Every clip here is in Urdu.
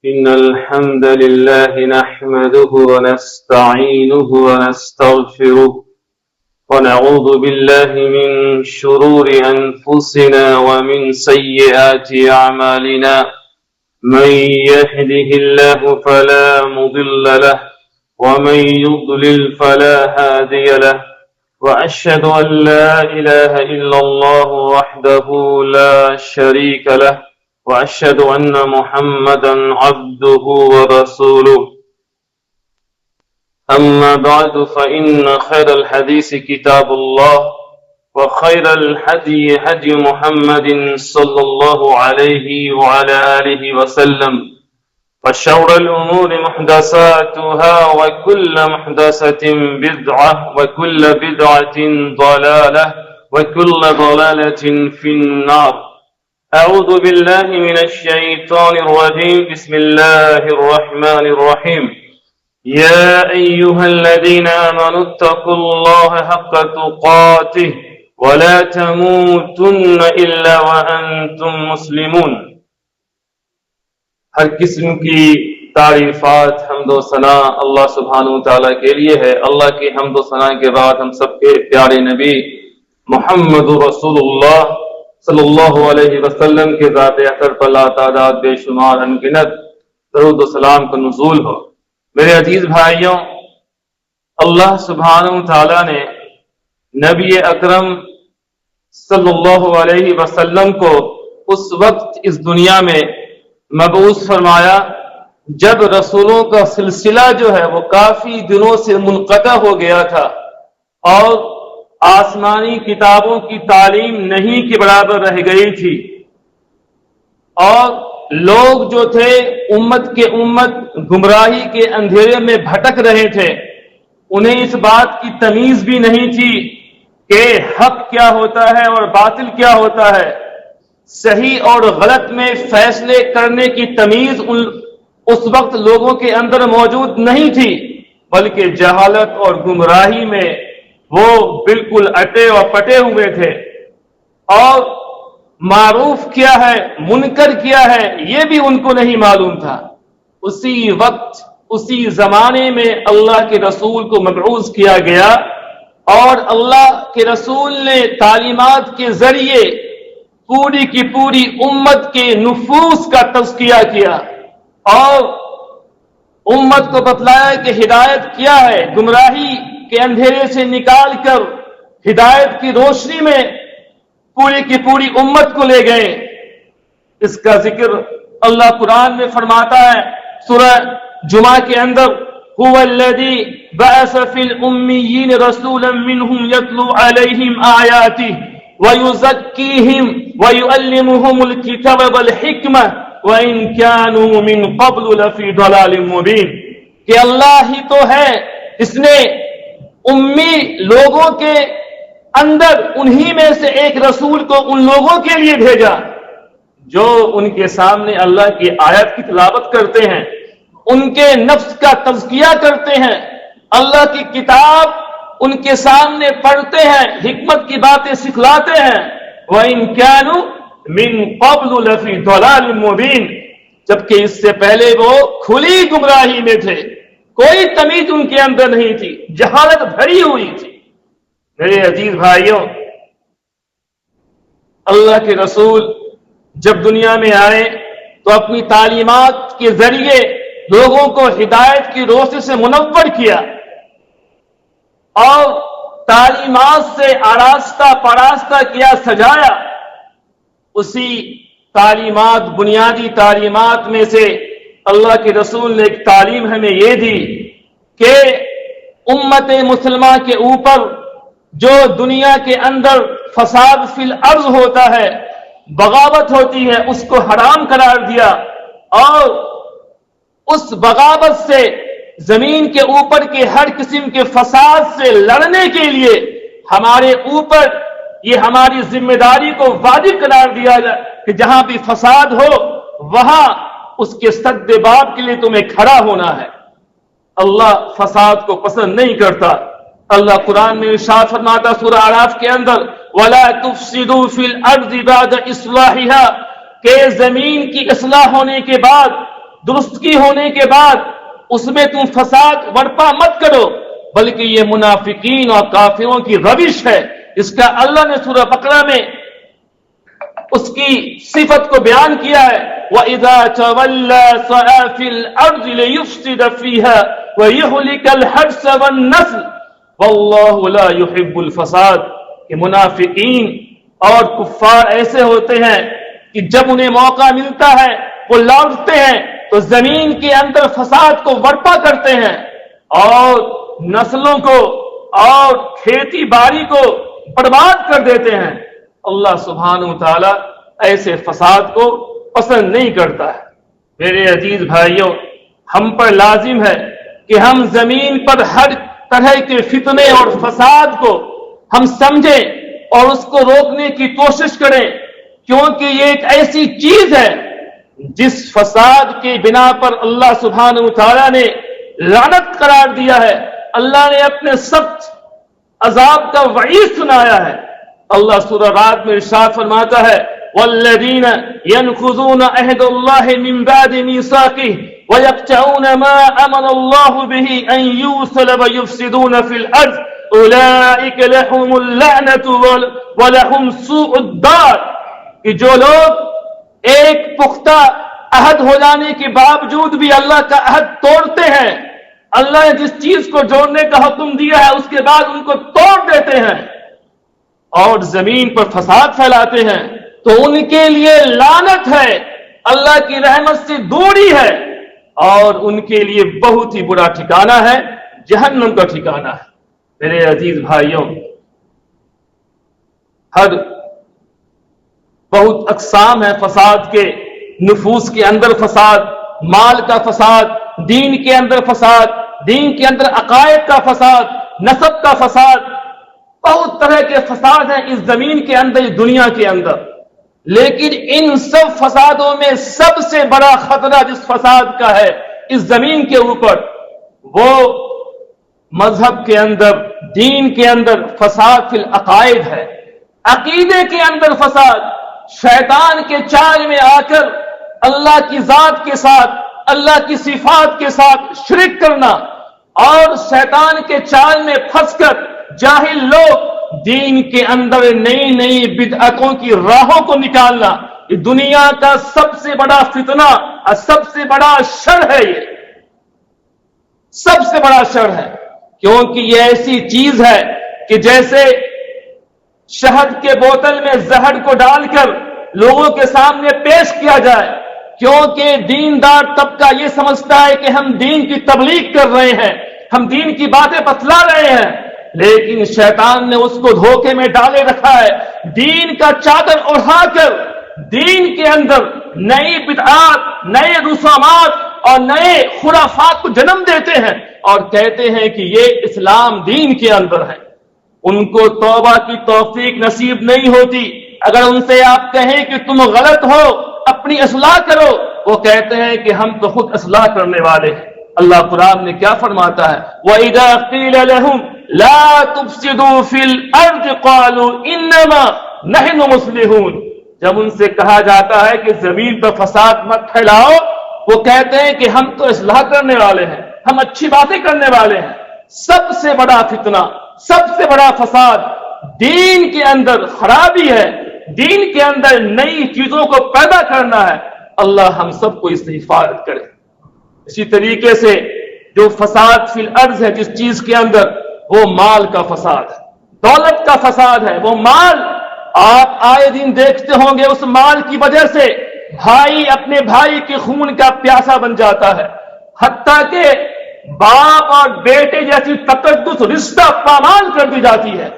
إن الحمد لله نحمده ونستعينه ونستغفره ونعوذ بالله من شرور أنفسنا ومن سيئات أعمالنا من يهده الله فلا مضل له ومن يضلل فلا هادي له وأشهد أن لا إله إلا الله وحده لا شريك له وأشهد أن محمدا عبده ورسوله أما بعد فإن خير الحديث كتاب الله وخير الهدي هدي محمد صلى الله عليه وعلى آله وسلم وشر الأمور محدثاتها وكل محدثة بدعة وكل بدعة ضلالة وكل ضلالة في النار. أعوذ بالله من الشيطان الرجيم. بسم الله الرحمن الرحيم. يا أيها الذين آمنوا اتقوا الله حق تقاته ولا تموتن إلا وأنتم مسلمون. ہر قسم کی تعریفات حمد و ثنا اللہ سبحانہ وتعالیٰ کے لیے ہے. اللہ کی حمد و ثنا کے بعد ہم سب کے پیارے نبی محمد رسول اللہ صلی اللہ علیہ وسلم کے ذات اطہر پر لا تعداد بے شمار انگنت درود و سلام کا نزول ہو. میرے عزیز بھائیوں، اللہ سبحانہ وتعالیٰ نے نبی اکرم صلی اللہ علیہ وسلم کو اس وقت اس دنیا میں مبعوث فرمایا جب رسولوں کا سلسلہ جو ہے وہ کافی دنوں سے منقطع ہو گیا تھا اور آسمانی کتابوں کی تعلیم نہیں کے برابر رہ گئی تھی، اور لوگ جو تھے امت گمراہی کے اندھیرے میں بھٹک رہے تھے. انہیں اس بات کی تمیز بھی نہیں تھی کہ حق کیا ہوتا ہے اور باطل کیا ہوتا ہے. صحیح اور غلط میں فیصلے کرنے کی تمیز اس وقت لوگوں کے اندر موجود نہیں تھی، بلکہ جہالت اور گمراہی میں وہ بالکل اٹے اور پٹے ہوئے تھے. اور معروف کیا ہے منکر کیا ہے یہ بھی ان کو نہیں معلوم تھا. اسی وقت اسی زمانے میں اللہ کے رسول کو مبعوث کیا گیا اور اللہ کے رسول نے تعلیمات کے ذریعے پوری کی پوری امت کے نفوس کا تزکیہ کیا اور امت کو بتلایا کہ ہدایت کیا ہے. گمراہی کے اندھیرے سے نکال کر ہدایت کی روشنی میں پوری کی پوری امت کو لے گئے. اس کا ذکر اللہ قرآن میں فرماتا ہے سورہ جمعہ کے اندر، هو الذی بعث فی الامیین رسولا منہم یتلو علیہم آیاتہ وَيُزَكِّيهِمْ وَيُعَلِّمُهُمُ الْكِتَابَ وَالْحِكْمَةَ وَإِنْ كَانُوا مِنْ قَبْلُ لَفِي ضَلَالٍ مُبِينٍ. کہ اللہ ہی تو ہے، اس نے امی لوگوں کے اندر انہی میں سے ایک رسول کو ان لوگوں کے لیے بھیجا جو ان کے سامنے اللہ کی آیت کی تلاوت کرتے ہیں، ان کے نفس کا تزکیہ کرتے ہیں، اللہ کی کتاب ان کے سامنے پڑھتے ہیں، حکمت کی باتیں سکھلاتے ہیں. وَإِن كَانُوا مِن قَبْلُ لَفِي ضَلَالٍ مُبِينٍ. جبکہ اس سے پہلے وہ کھلی گمراہی میں تھے، کوئی تمیز ان کے اندر نہیں تھی، جہالت بھری ہوئی تھی. میرے عزیز بھائیوں، اللہ کے رسول جب دنیا میں آئے تو اپنی تعلیمات کے ذریعے لوگوں کو ہدایت کی روشنی سے منور کیا اور تعلیمات سے آراستہ پاراستہ کیا، سجایا. اسی تعلیمات، بنیادی تعلیمات میں سے اللہ کے رسول نے ایک تعلیم ہمیں یہ دی کہ امت مسلمہ کے اوپر جو دنیا کے اندر فساد فی الارض ہوتا ہے، بغاوت ہوتی ہے، اس کو حرام قرار دیا اور اس بغاوت سے، زمین کے اوپر کے ہر قسم کے فساد سے لڑنے کے لیے ہمارے اوپر یہ ہماری ذمہ داری کو واجب قرار دیا جائے کہ جہاں بھی فساد ہو وہاں اس کے سد باب کے لیے تمہیں کھڑا ہونا ہے. اللہ فساد کو پسند نہیں کرتا. اللہ قرآن میں ارشاد فرماتا سورہ اعراف کے اندر، وَلَا تُفْسِدُوا فِي الْأَرْضِ بَعْدَ إِصْلَاحِهَا، کہ زمین کی اصلاح ہونے کے بعد درستگی ہونے کے بعد اس میں تم فساد برپا مت کرو، بلکہ یہ منافقین اور کافروں کی روش ہے۔ اس کا اللہ نے سورہ بقرہ میں اس کی صفت کو بیان کیا ہے، وَإِذَا تَوَلَّى سَعَى فِي الْأَرْضِ لِيُفْسِدَ فِيهَا وَيُهْلِكَ الْحَرْثَ وَالنَّسْلَ وَاللَّهُ لَا يُحِبُّ الْفَسَادَ۔ کہ منافقین اور کفار ایسے ہوتے ہیں کہ جب انہیں موقع ملتا ہے وہ لوٹتے ہیں تو زمین کے اندر فساد کو برپا کرتے ہیں اور نسلوں کو اور کھیتی باڑی کو برباد کر دیتے ہیں۔ اللہ سبحانہ وتعالی ایسے فساد کو پسند نہیں کرتا ہے۔ میرے عزیز بھائیوں، ہم پر لازم ہے کہ ہم زمین پر ہر طرح کے فتنے اور فساد کو ہم سمجھیں اور اس کو روکنے کی کوشش کریں، کیونکہ یہ ایک ایسی چیز ہے جس فساد کے بنا پر اللہ سبحانہ وتعالی نے لعنت قرار دیا ہے، اللہ نے اپنے سخت عذاب کا وعید سنایا ہے۔ اللہ سورہ رات میں ارشاد فرماتا ہے، والذین ينقضون عہد اللہ من بعد میثاقہ ويقطعون ما امر اللہ به ان یوصل ويفسدون فی الارض اولئک لهم اللعنۃ ولهم سوء الدار۔ کہ جو لوگ ایک پختہ عہد ہو جانے کے باوجود بھی اللہ کا عہد توڑتے ہیں، اللہ نے جس چیز کو جوڑنے کا حکم دیا ہے اس کے بعد ان کو توڑ دیتے ہیں اور زمین پر فساد پھیلاتے ہیں، تو ان کے لیے لعنت ہے، اللہ کی رحمت سے دوری ہے اور ان کے لیے بہت ہی برا ٹھکانہ ہے، جہنم کا ٹھکانہ ہے۔ میرے عزیز بھائیوں، بہت اقسام ہیں فساد کے، نفوس کے اندر فساد، مال کا فساد، دین کے اندر فساد، دین کے اندر عقائد کا فساد، نسب کا فساد، بہت طرح کے فساد ہیں اس زمین کے اندر، اس دنیا کے اندر۔ لیکن ان سب فسادوں میں سب سے بڑا خطرہ جس فساد کا ہے اس زمین کے اوپر، وہ مذہب کے اندر، دین کے اندر فساد فی العقائد ہے۔ عقیدے کے اندر فساد، شیطان کے چال میں آ کر اللہ کی ذات کے ساتھ، اللہ کی صفات کے ساتھ شرک کرنا اور شیطان کے چال میں پھنس کر جاہل لوگ دین کے اندر نئی نئی بدعتوں کی راہوں کو نکالنا، یہ دنیا کا سب سے بڑا فتنہ اور سب سے بڑا شر ہے، یہ سب سے بڑا شر ہے، کیونکہ یہ ایسی چیز ہے کہ جیسے شہد کے بوتل میں زہر کو ڈال کر لوگوں کے سامنے پیش کیا جائے، کیونکہ دیندار طبقہ یہ سمجھتا ہے کہ ہم دین کی تبلیغ کر رہے ہیں، ہم دین کی باتیں بتلا رہے ہیں، لیکن شیطان نے اس کو دھوکے میں ڈالے رکھا ہے، دین کا چادر اڑا کر دین کے اندر نئی بدعات، نئے رسومات اور نئے خرافات کو جنم دیتے ہیں اور کہتے ہیں کہ یہ اسلام دین کے اندر ہے۔ ان کو توبہ کی توفیق نصیب نہیں ہوتی۔ اگر ان سے آپ کہیں کہ تم غلط ہو، اپنی اصلاح کرو، وہ کہتے ہیں کہ ہم تو خود اصلاح کرنے والے ہیں۔ اللہ قرآن نے کیا فرماتا ہے، وَإِذَا قِيلَ لَهُمْ لَا تُفْسِدُوا فِي الْأَرْضِ قَالُوا إِنَّمَا نَحْنُ مُصْلِحُونَ۔ جب ان سے کہا جاتا ہے کہ زمین پر فساد مت پھیلاؤ، وہ کہتے ہیں کہ ہم تو اصلاح کرنے والے ہیں، ہم اچھی باتیں کرنے والے ہیں۔ سب سے بڑا فتنہ، سب سے بڑا فساد دین کے اندر خرابی ہے، دین کے اندر نئی چیزوں کو پیدا کرنا ہے۔ اللہ ہم سب کو اس سے حفاظت کرے۔ اسی طریقے سے جو فساد فی الارض ہے جس چیز کے اندر، وہ مال کا فساد ہے، دولت کا فساد ہے۔ وہ مال آپ آئے دن دیکھتے ہوں گے، اس مال کی وجہ سے بھائی اپنے بھائی کے خون کا پیاسا بن جاتا ہے، حتیٰ کہ باپ اور بیٹے جیسی تقدس رشتہ پامال کر دی جاتی ہے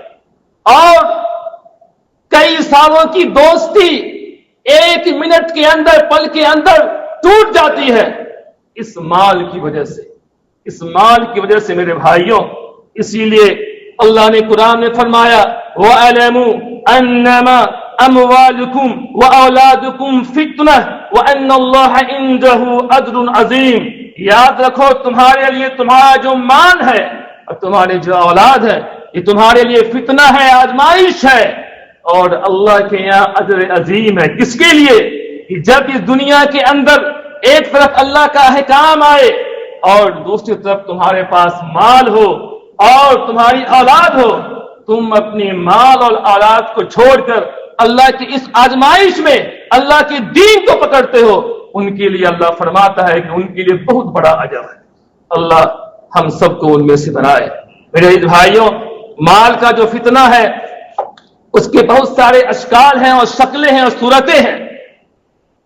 اور کئی سالوں کی دوستی ایک منٹ کے اندر، پل کے اندر ٹوٹ جاتی ہے اس مال کی وجہ سے، اس مال کی وجہ سے میرے بھائیوں۔ اسی لیے اللہ نے قرآن میں فرمایا، وَاعْلَمُوا أَنَّمَا أَمْوَالُكُمْ وَأَوْلَادُكُمْ فِتْنَةٌ وَأَنَّ اللَّهَ عِندَهُ أَجْرٌ عَظِيمٌ۔ یاد رکھو تمہارے لیے تمہارا جو مال ہے اور تمہارے جو اولاد ہے، یہ تمہارے لیے فتنہ ہے، آزمائش ہے، اور اللہ کے یہاں اجر عظیم ہے۔ کس کے لیے؟ کہ جب اس دنیا کے اندر ایک طرف اللہ کا احکام آئے اور دوسری طرف تمہارے پاس مال ہو اور تمہاری اولاد ہو، تم اپنی مال اور اولاد کو چھوڑ کر اللہ کی اس آزمائش میں اللہ کے دین کو پکڑتے ہو، ان کے لیے اللہ فرماتا ہے کہ ان کے لیے بہت بڑا اجر ہے۔ اللہ ہم سب کو ان میں سے بنائے۔ میرے بھائیوں، مال کا جو فتنہ ہے اس کے بہت سارے اشکال ہیں اور شکلیں ہیں اور صورتیں ہیں،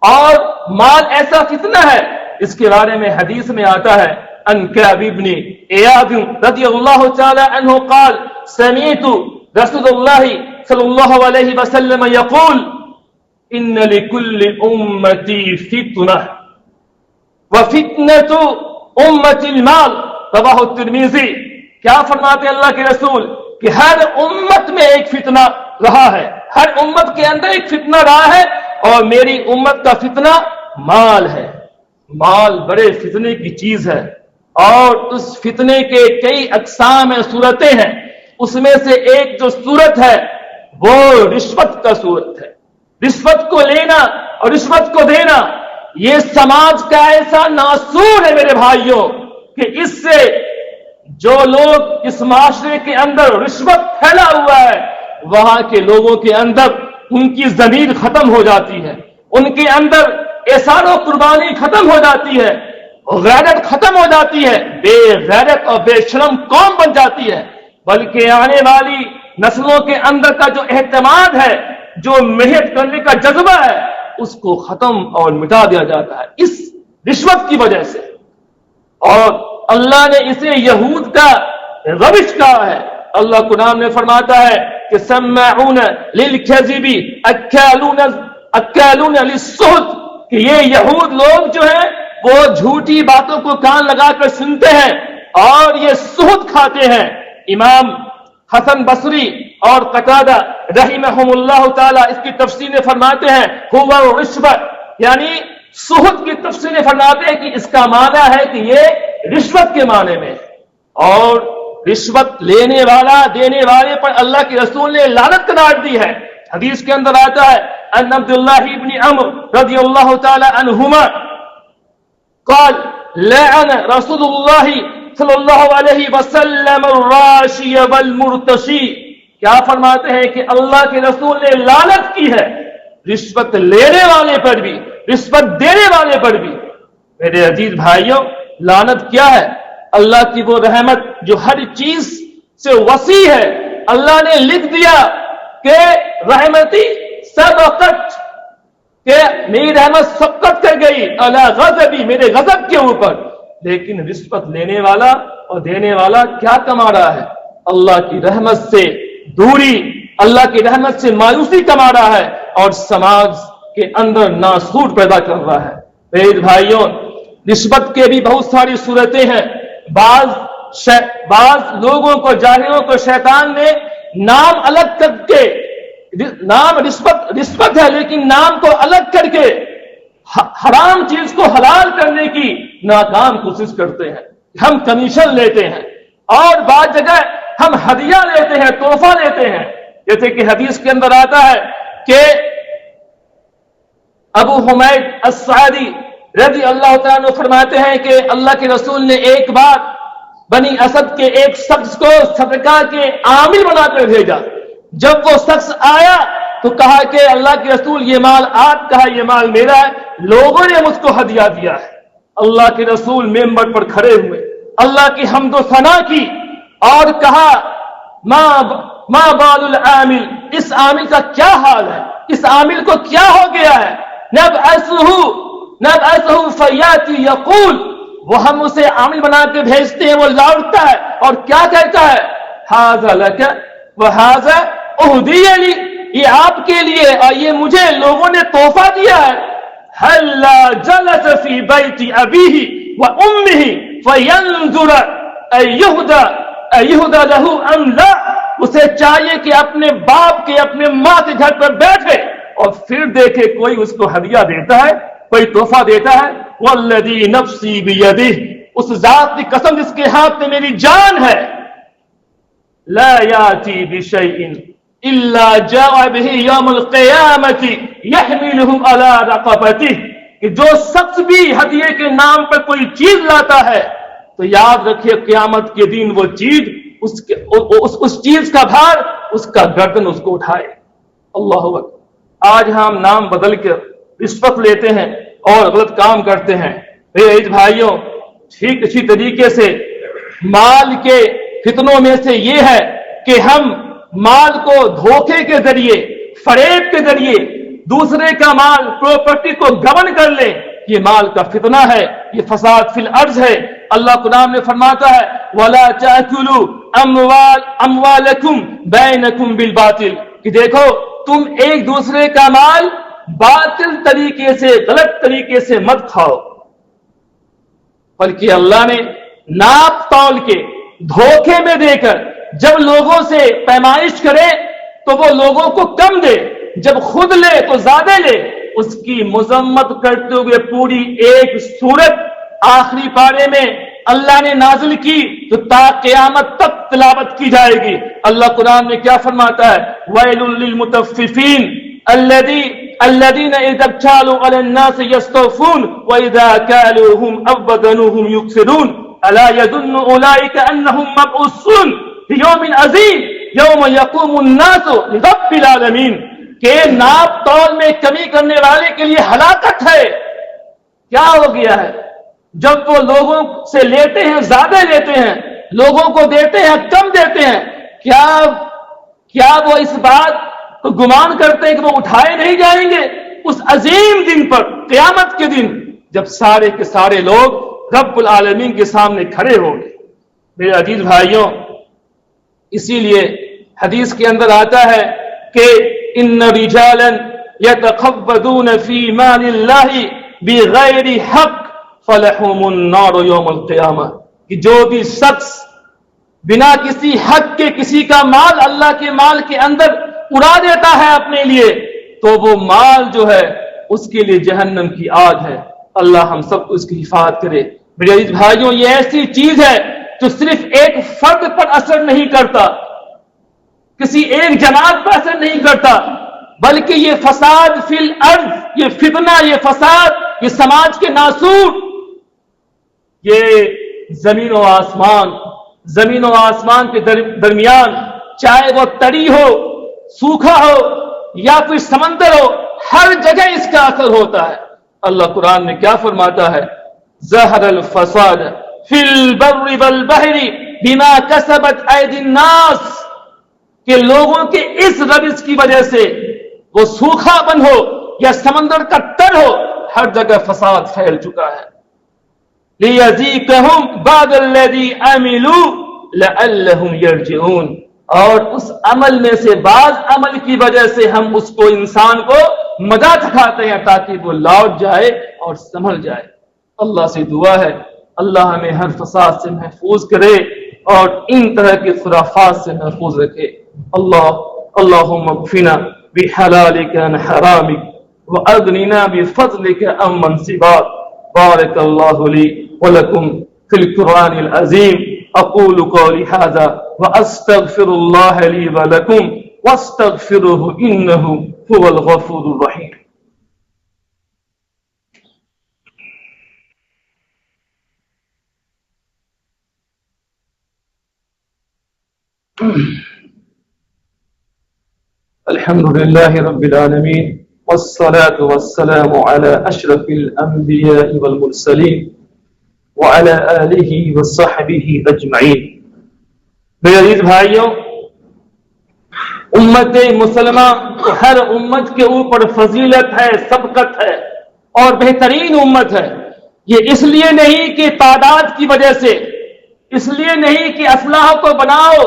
اور مال ایسا فتنہ ہے اس کے بارے میں حدیث میں آتا ہے ان كعب بن اياد رضی اللہ تعالی عنہ قال سمعت رسول اللہ صلی اللہ علیہ وسلم يقول ان لكل امتی فتنہ وفتنة امت المال، رواہ الترمذی۔ کیا فرماتے اللہ کے رسول کہ ہر امت میں ایک فتنہ رہا ہے، ہر امت کے اندر ایک فتنہ رہا ہے، اور میری امت کا فتنہ مال ہے۔ مال بڑے فتنے کی چیز ہے، اور اس فتنے کے کئی اقسام ہیں، صورتیں ہیں۔ اس میں سے ایک جو صورت ہے وہ رشوت کا صورت ہے۔ رشوت کو لینا اور رشوت کو دینا یہ سماج کا ایسا ناسور ہے میرے بھائیوں کہ اس سے جو لوگ اس معاشرے کے اندر رشوت پھیلا ہوا ہے وہاں کے لوگوں کے اندر ان کی ضمیر ختم ہو جاتی ہے، ان کے اندر احسان و قربانی ختم ہو جاتی ہے، غیرت ختم ہو جاتی ہے، بے غیرت اور بے شرم قوم بن جاتی ہے، بلکہ آنے والی نسلوں کے اندر کا جو اعتماد ہے، جو محنت کرنے کا جذبہ ہے، اس کو ختم اور مٹا دیا جاتا ہے اس رشوت کی وجہ سے۔ اور اللہ نے اسے یہود کا روش کہا ہے۔ اللہ قرآن میں فرماتا ہے کہ سماعون للکذب اکالون للسحت، کہ یہ یہود لوگ جو ہیں وہ جھوٹی باتوں کو کان لگا کر سنتے ہیں اور یہ سحت کھاتے ہیں۔ امام حسن بصری اور قتادہ رحمہم اللہ تعالی اس کی تفسیر میں فرماتے ہیں ہوا رشوت، یعنی سحت کی تفسیر میں فرماتے ہیں کہ اس کا معنی ہے کہ یہ رشوت کے معنی میں، اور رشوت لینے والا دینے والے پر اللہ کے رسول نے لعنت قرار دی ہے۔ حدیث کے اندر آتا ہے ان عبداللہ ابن عمرو رضی اللہ تعالی عنہما قال لعن رسول اللہ صلی اللہ علیہ وسلم الراشی والمرتشی، کیا فرماتے ہیں کہ اللہ کے رسول نے لعنت کی ہے رشوت لینے والے پر بھی، رشوت دینے والے پر بھی۔ میرے عزیز بھائیوں، لعنت کیا ہے؟ اللہ کی وہ رحمت جو ہر چیز سے وسیع ہے، اللہ نے لکھ دیا کہ رحمتی سبقت، کہ میری رحمت سبقت کر گئی علی غضبی، میرے غضب کے اوپر، لیکن رشوت لینے والا اور دینے والا کیا کما رہا ہے؟ اللہ کی رحمت سے دوری، اللہ کی رحمت سے مایوسی کما رہا ہے اور سماج کے اندر ناسور پیدا کر رہا ہے۔ میرے بھائیوں، رشوت کے بھی بہت ساری صورتیں ہیں۔ بعض لوگوں کو، جاہلوں کو شیطان نے نام الگ کر کے، نام رشوت ہے لیکن نام کو الگ کر کے حرام چیز کو حلال کرنے کی ناکام کوشش کرتے ہیں۔ ہم کمیشن لیتے ہیں اور بعض جگہ ہم ہدیہ لیتے ہیں، تحفہ لیتے ہیں، جیسے کہ حدیث کے اندر آتا ہے کہ ابو حمید السعدی رضی اللہ تعالیٰ عنہ فرماتے ہیں کہ اللہ کے رسول نے ایک بار بنی اسد کے ایک شخص کو صدقہ کے عامل بنا کر بھیجا۔ جب وہ شخص آیا تو کہا کہ اللہ کے رسول یہ مال آپ کا ہے، یہ مال میرا ہے، لوگوں نے مجھ کو ہدیہ دیا ہے۔ اللہ کے رسول ممبر پر کھڑے ہوئے، اللہ کی حمد و ثنا کی اور کہا ما بال العامل، اس عامل کا کیا حال ہے، اس عامل کو کیا ہو گیا ہے؟ نبعثہ فیاتی یقول، وہ ہم اسے عامل بنا کے بھیجتے ہیں، وہ لوٹتا ہے اور کیا کہتا ہے؟ ھذا لک وھذا اہدی لی، یہ آپ کے لیے اور یہ مجھے لوگوں نے تحفہ دیا ہے۔ ہلا جلس فی بیت ابیہ وامہ فینظر ایہدی لہ ام لا، اسے چاہیے کہ اپنے باپ کے، اپنے ماں کے گھر پر بیٹھے اور پھر دیکھے کوئی اس کو ہدیہ دیتا ہے، کوئی تحفہ دیتا ہے۔ والذی نفسی بیدہ، اس ذات کی قسم جس کے ہاتھ میں میری جان ہے، لا یاتی بشیء الا جاء به یوم القیامۃ یحملہ علی رقبتہ، کہ جو شخص بھی ہدیے کے نام پر کوئی چیز لاتا ہے تو یاد رکھے قیامت کے دن وہ چیز اس چیز کا بھار اس کا گردن اس کو اٹھائے. اللہ اکبر. آج ہم نام بدل کر رشوت لیتے ہیں اور غلط کام کرتے ہیں. میرے عزیز بھائیوں، ٹھیک اسی طریقے سے مال کے فتنوں میں سے یہ ہے کہ ہم مال کو دھوکے کے ذریعے، فریب کے ذریعے دوسرے کا مال، پراپرٹی کو گبن کر لیں. یہ مال کا فتنہ ہے، یہ فساد فی الارض ہے. اللہ قرآن میں فرماتا ہے وَلَا تَأْكُلُوا أَمْوَالَكُمْ بَيْنَكُمْ بِالْبَاطِلِ، کہ دیکھو تم ایک دوسرے کا مال باطل طریقے سے، غلط طریقے سے مت کھاؤ. بلکہ اللہ نے ناپ تول کے دھوکے میں دے کر جب لوگوں سے پیمائش کرے تو وہ لوگوں کو کم دے، جب خود لے تو زیادہ لے. اس کی مذمت کرتے ہوئے پوری ایک سورت آخری پارے میں اللہ نے نازل کی تو تا قیامت تک تلاوت کی جائے گی. اللہ قرآن میں کیا فرماتا ہے وَيْلٌ لِّلْمُطَفِّفِينَ الَّذِينَ إِذَا اكْتَالُوا عَلَى النَّاسِ يَسْتَوْفُونَ وَإِذَا كَالُوهُمْ أَوْ وَزَنُوهُمْ يُخْسِرُونَ أَلَا يَظُنُّ أُولَٰئِكَ أَنَّهُم مَّبْعُوثُونَ لِيَوْمٍ عَظِيمٍ يَوْمَ يَقُومُ النَّاسُ لِرَبِّ الْعَالَمِينَ. کہ ناپ تول میں کمی کرنے والے کے لیے ہلاکت ہے. کیا ہو گیا ہے؟ جب وہ لوگوں سے لیتے ہیں زیادہ لیتے ہیں، لوگوں کو دیتے ہیں کم دیتے ہیں، کیا وہ اس بات کو گمان کرتے ہیں کہ وہ اٹھائے نہیں جائیں گے اس عظیم دن پر، قیامت کے دن جب سارے کے سارے لوگ رب العالمین کے سامنے کھڑے ہوں گے. میرے عزیز بھائیوں، اسی لیے حدیث کے اندر آتا ہے کہ ان رجالا يتخبطون في مال الله بغیر حق فلهم النار یوم القیامہ، کہ جو بھی شخص بنا کسی حق کے کسی کا مال اللہ کے مال کے اندر اڑا دیتا ہے اپنے لیے تو وہ مال جو ہے اس کے لیے جہنم کی آگ ہے. اللہ ہم سب کو اس کی حفاظت کرے. میرے عزیز بھائیوں، یہ ایسی چیز ہے جو صرف ایک فرد پر اثر نہیں کرتا، کسی ایک جماعت پر اثر نہیں کرتا، بلکہ یہ فساد فی الارض، یہ فتنہ، یہ فساد، یہ سماج کے ناسور، یہ زمین و آسمان کے درمیان، چاہے وہ تری ہو، سوکھا ہو یا پھر سمندر ہو، ہر جگہ اس کا اثر ہوتا ہے. اللہ قرآن میں کیا فرماتا ہے ظہر الفساد فی البر والبحر بما کسبت ایدی الناس، کہ لوگوں کے اس روش کی وجہ سے وہ سوکھا بن ہو یا سمندر کا تر ہو، ہر جگہ فساد پھیل چکا ہے. لِيَذِيقَهُمْ بَعْضَ الَّذِي عَمِلُوا لَعَلَّهُمْ يَرْجِعُونَ، اور اس عمل میں سے بعض عمل کی وجہ سے ہم اس کو انسان کو مزہ چکھاتے ہیں تاکہ وہ لوٹ جائے اور سنبھل جائے. اللہ سے دعا ہے اللہ ہمیں ہر فساد سے محفوظ کرے اور ان طرح کے خرافات سے محفوظ رکھے. اللہم اکفنا بحلالک عن حرامک واغننا بفضلک عمن سواک. بارک اللہ لی ولکم فی القرآن العظیم. اقول قولی ھذا واستغفر اللہ لی ولکم واستغفروہ انہ هو الغفور الرحیم. الحمد لله رب العالمين والصلاة والسلام على أشرف الأنبياء والمرسلين وعلى آله وصحبه أجمعين. میرے عزیز بھائیوں، امت مسلمہ ہر امت کے اوپر فضیلت ہے، سبقت ہے اور بہترین امت ہے. یہ اس لیے نہیں کہ تعداد کی وجہ سے، اس لیے نہیں کہ اسلحہ کو بناؤ،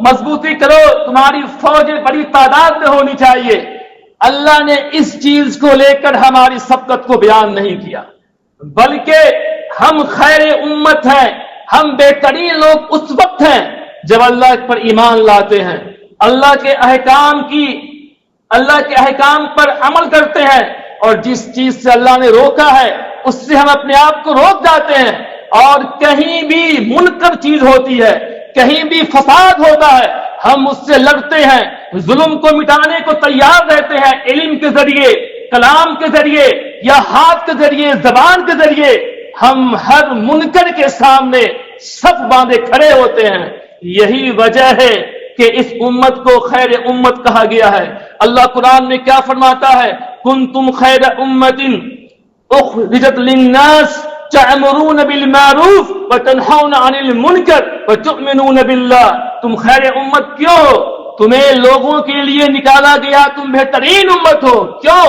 مضبوطی کرو، تمہاری فوج بڑی تعداد میں ہونی چاہیے. اللہ نے اس چیز کو لے کر ہماری سبقت کو بیان نہیں کیا، بلکہ ہم خیر امت ہیں، ہم بہترین لوگ اس وقت ہیں جب اللہ پر ایمان لاتے ہیں، اللہ کے احکام پر عمل کرتے ہیں، اور جس چیز سے اللہ نے روکا ہے اس سے ہم اپنے آپ کو روک جاتے ہیں. اور کہیں بھی منکر چیز ہوتی ہے، کہیں بھی فساد ہوتا ہے، ہم اس سے لڑتے ہیں، ظلم کو مٹانے کو تیار رہتے ہیں، علم کے ذریعے، کلام کے ذریعے، یا ہاتھ کے ذریعے، زبان کے ذریعے ہم ہر منکر کے سامنے صف باندھے کھڑے ہوتے ہیں. یہی وجہ ہے کہ اس امت کو خیر امت کہا گیا ہے. اللہ قرآن میں کیا فرماتا ہے؟ کنتم خیر امت اخرجت للناس تعمرون بالمعروف وتنہون عن المنکر وتؤمنون باللہ. تم خیر امت کیوں ہو؟ تمہیں لوگوں کے لیے نکالا گیا، تم بہترین امت ہو. کیوں؟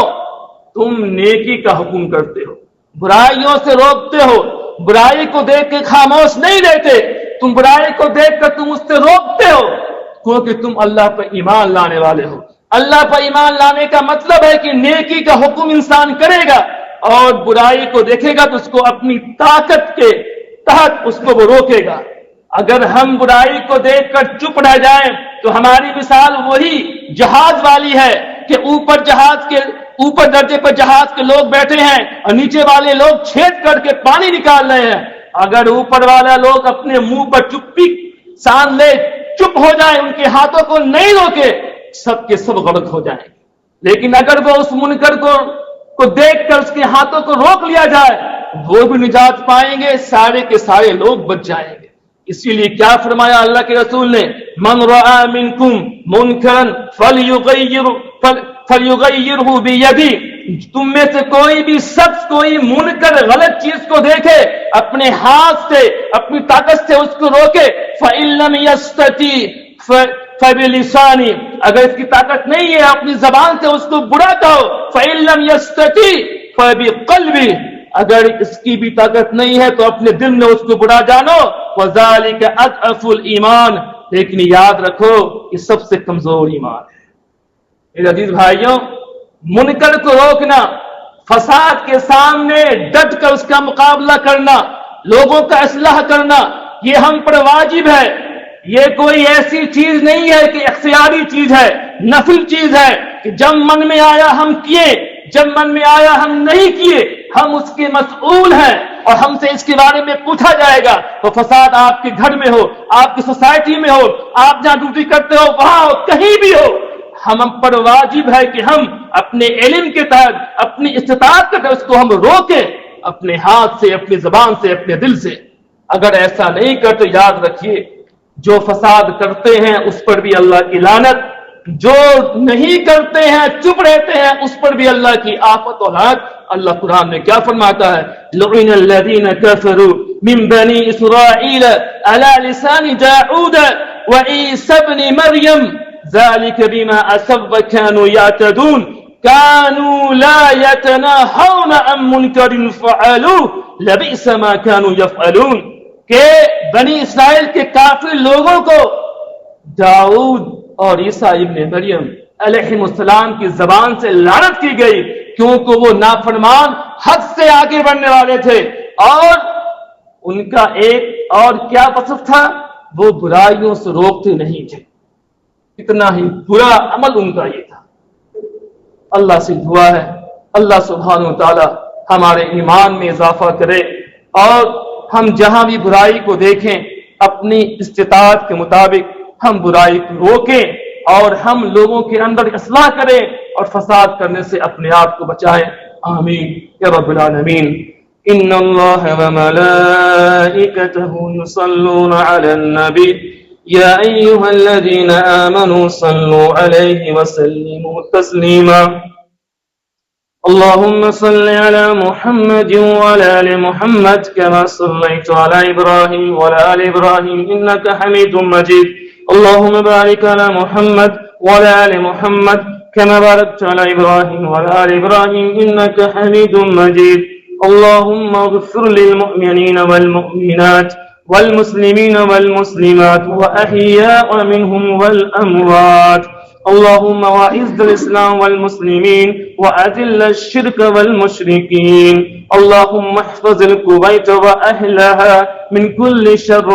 تم نیکی کا حکم کرتے ہو، برائیوں سے روکتے ہو. برائی کو دیکھ کے خاموش نہیں رہتے، تم برائی کو دیکھ کر تم اس سے روکتے ہو، کیونکہ تم اللہ پر ایمان لانے والے ہو. اللہ پر ایمان لانے کا مطلب ہے کہ نیکی کا حکم انسان کرے گا اور برائی کو دیکھے گا تو اس کو اپنی طاقت کے تحت اس کو وہ روکے گا. اگر ہم برائی کو دیکھ کر چپ رہ جائیں تو ہماری مثال وہی جہاز والی ہے کہ اوپر درجے پر جہاز کے لوگ بیٹھے ہیں اور نیچے والے لوگ چھید کر کے پانی نکال رہے ہیں. اگر اوپر والا لوگ اپنے منہ پر چپی سان لے، چپ ہو جائیں، ان کے ہاتھوں کو نہیں روکے، سب کے سب غرق ہو جائیں. لیکن اگر وہ اس منکر کو دیکھ کر اس کے ہاتھوں کو روک لیا جائے، وہ بھی نجات پائیں گے، سارے کے سارے لوگ بچ جائیں گے. اسی لیے کیا فرمایا اللہ کے رسول نے؟ من رأى منکم منکرا فلیغیرہ بیدہ. تم میں سے کوئی بھی شخص کوئی منکر غلط چیز کو دیکھے، اپنے ہاتھ سے اپنی طاقت سے اس کو روکے. فإن لم يستطع فبلسانی. اگر اس کی طاقت نہیں ہے اپنی زبان سے اس کو برا کہو. فإن لم يستطع فبقلبہ. اگر اس کی بھی طاقت نہیں ہے تو اپنے دل میں اس کو برا جانو. وذالک اضعف الایمان. لیکن یاد رکھو یہ سب سے کمزور ایمان ہے. میرے عزیز بھائیوں، منکر کو روکنا، فساد کے سامنے ڈٹ کر اس کا مقابلہ کرنا، لوگوں کا اصلاح کرنا، یہ ہم پر واجب ہے. یہ کوئی ایسی چیز نہیں ہے کہ اختیاری چیز ہے، نفل چیز ہے کہ جب من میں آیا ہم کیے، جب من میں آیا ہم نہیں کیے. ہم اس کے مسئول ہیں اور ہم سے اس کے بارے میں پوچھا جائے گا. تو فساد آپ کے گھر میں ہو، آپ کی سوسائٹی میں ہو، آپ جہاں ڈیوٹی کرتے ہو وہاں ہو، کہیں بھی ہو، ہم پر واجب ہے کہ ہم اپنے علم کے تحت، اپنی استطاعت کے تحت اس کو ہم روکیں، اپنے ہاتھ سے، اپنی زبان سے، اپنے دل سے. اگر ایسا نہیں کرتے یاد رکھیے جو فساد کرتے ہیں اس پر بھی اللہ کی لعنت، جو نہیں کرتے ہیں چپ رہتے ہیں اس پر بھی اللہ کی آفت و ہلاک. اللہ قرآن میں کیا فرماتا ہے؟ لعن الذین کفروا من بنی اسرائیل علی لسان داؤد وعیسی ابن مریم ذلك بما عصوا وكانوا يعتدون كانوا لا يتناهون عن منكر فعلوه لبئس ما كانوا يفعلون. کہ بنی اسرائیل کے کافر لوگوں کو داؤد اور عیسیٰ ابن مریم علیہ السلام کی زبان سے لعنت کی گئی کیونکہ وہ نافرمان حد سے آگے بڑھنے والے تھے اور ان کا ایک اور کیا وصف تھا؟ وہ برائیوں سے روکتے نہیں تھے. اتنا ہی برا عمل ان کا یہ تھا. اللہ سے دعا ہے اللہ سبحانہ و تعالی ہمارے ایمان میں اضافہ کرے اور ہم جہاں بھی برائی کو دیکھیں اپنی استطاعت کے مطابق ہم برائی کو روکیں اور ہم لوگوں کے اندر اصلاح کریں اور فساد کرنے سے اپنے آپ کو بچائیں. آمین یا رب العالمین. ان اللہ وملائکتہ یصلون علی النبی یا ایہا الذین آمنوا صلوا علیہ وسلموا تسلیما. اللهم صل على محمد وعلى آل محمد كما صليت على إبراهيم وعلى آل إبراهيم إنك حميد مجيد. اللهم بارك على محمد وعلى آل محمد كما باركت على إبراهيم وعلى آل إبراهيم إنك حميد مجيد. اللهم اغفر للمؤمنين والمؤمنات والمسلمين والمسلمات وأحياء منهم والأموات. اللهم وأعز الإسلام والمسلمين وأذل الشرك والمشركين. اللهم احفظ الكويت وأهلها من كل شر